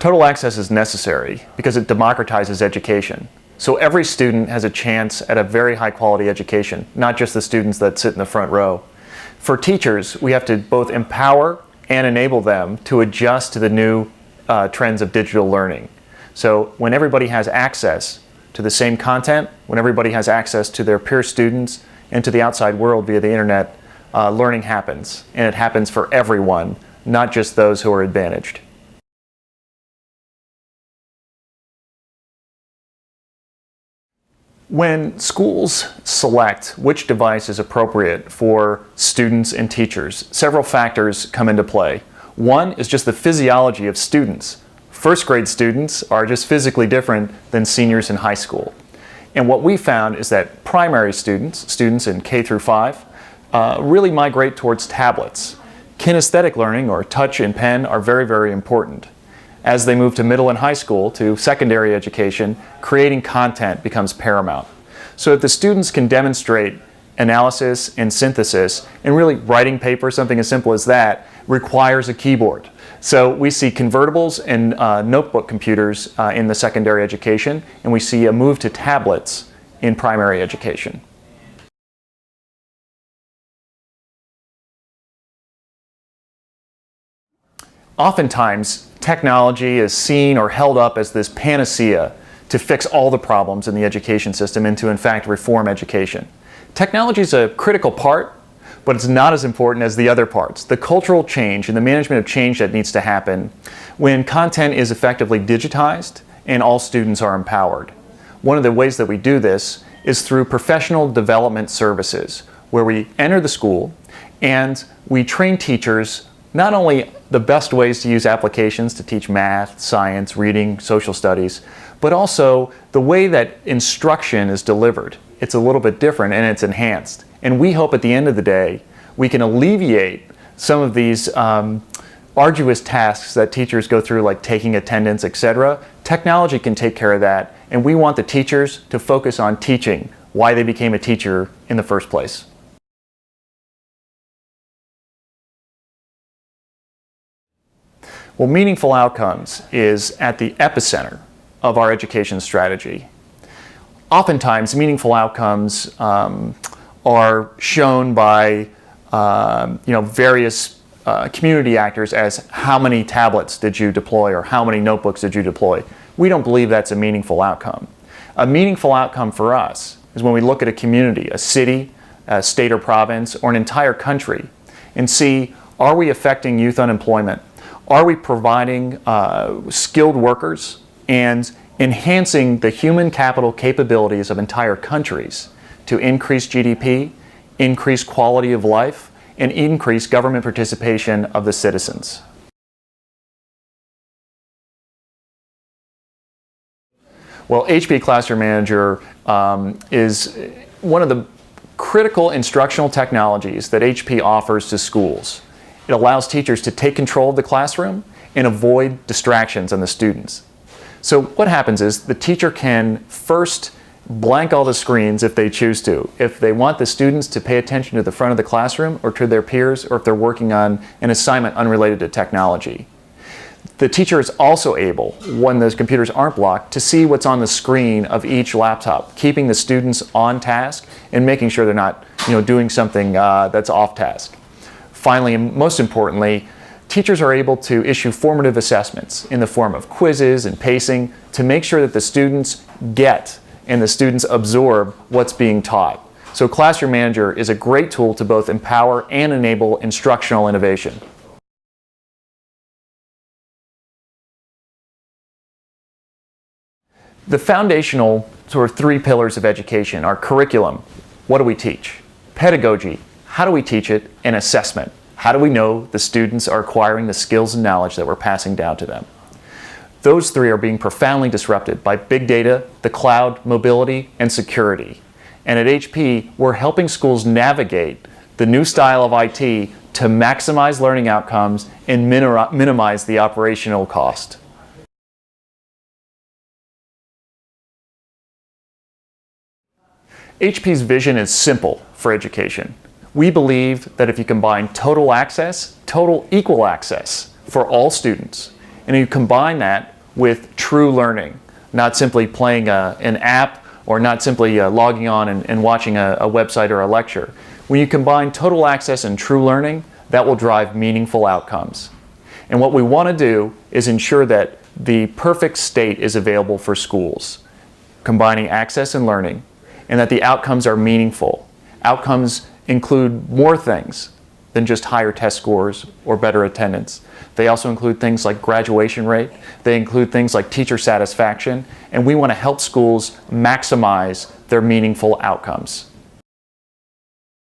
Total access is necessary because it democratizes education. So every student has a chance at a very high quality education, not just the students that sit in the front row. For teachers, we have to both empower and enable them to adjust to the new trends of digital learning. So when everybody has access to the same content, when everybody has access to their peer students and to the outside world via the internet, learning happens. And it happens for everyone, not just those who are advantaged. When schools select which device is appropriate for students and teachers, several factors come into play. One is just the physiology of students. First grade students are just physically different than seniors in high school. And what we found is that primary students in K through 5, really migrate towards tablets. Kinesthetic learning, or touch and pen, are very, very important. As they move to middle and high school, to secondary education, creating content becomes paramount. So if the students can demonstrate analysis and synthesis, and really writing paper, something as simple as that, requires a keyboard. So we see convertibles and notebook computers in the secondary education, and we see a move to tablets in primary education. Oftentimes, technology is seen or held up as this panacea to fix all the problems in the education system and to, in fact, reform education. Technology is a critical part, but it's not as important as the other parts. The cultural change and the management of change that needs to happen when content is effectively digitized and all students are empowered. One of the ways that we do this is through professional development services, where we enter the school and we train teachers not only the best ways to use applications to teach math, science, reading, social studies, but also the way that instruction is delivered. It's a little bit different and it's enhanced. And we hope at the end of the day, we can alleviate some of these arduous tasks that teachers go through, like taking attendance, etc. Technology can take care of that, and we want the teachers to focus on teaching, why they became a teacher in the first place. Well, meaningful outcomes is at the epicenter of our education strategy. Oftentimes, meaningful outcomes are shown by various community actors as how many tablets did you deploy or how many notebooks did you deploy. We don't believe that's a meaningful outcome. A meaningful outcome for us is when we look at a community, a city, a state or province, or an entire country, and see, are we affecting youth unemployment? Are we providing skilled workers and enhancing the human capital capabilities of entire countries to increase GDP, increase quality of life, and increase government participation of the citizens? Well, HP Classroom Manager is one of the critical instructional technologies that HP offers to schools. It allows teachers to take control of the classroom and avoid distractions on the students. So what happens is the teacher can first blank all the screens if they choose to. If they want the students to pay attention to the front of the classroom or to their peers, or if they're working on an assignment unrelated to technology. The teacher is also able, when those computers aren't blocked, to see what's on the screen of each laptop, keeping the students on task and making sure they're not doing something that's off task. Finally, and most importantly, teachers are able to issue formative assessments in the form of quizzes and pacing to make sure that the students get and the students absorb what's being taught. So Classroom Manager is a great tool to both empower and enable instructional innovation. The foundational sort of 3 pillars of education are curriculum, what do we teach? Pedagogy, how do we teach it? And assessment, how do we know the students are acquiring the skills and knowledge that we're passing down to them? Those 3 are being profoundly disrupted by big data, the cloud, mobility, and security. And at HP, we're helping schools navigate the new style of IT to maximize learning outcomes and minimize the operational cost. HP's vision is simple for education. We believe that if you combine total access, total equal access for all students, and you combine that with true learning, not simply playing an app or not simply logging on and watching a website or a lecture. When you combine total access and true learning, that will drive meaningful outcomes. And what we want to do is ensure that the perfect state is available for schools, combining access and learning, and that the outcomes are meaningful. Outcomes include more things than just higher test scores or better attendance. They also include things like graduation rate. They include things like teacher satisfaction, and we want to help schools maximize their meaningful outcomes.